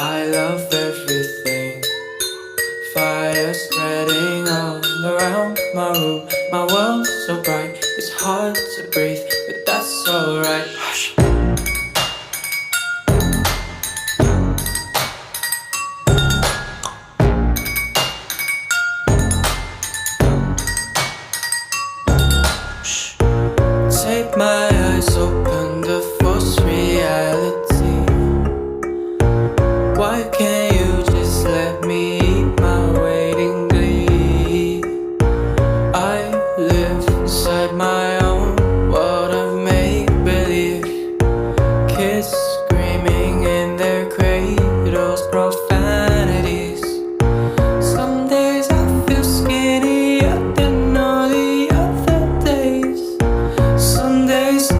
I love everything. Fire spreading all around my room. My world's so bright, it's hard to breathe.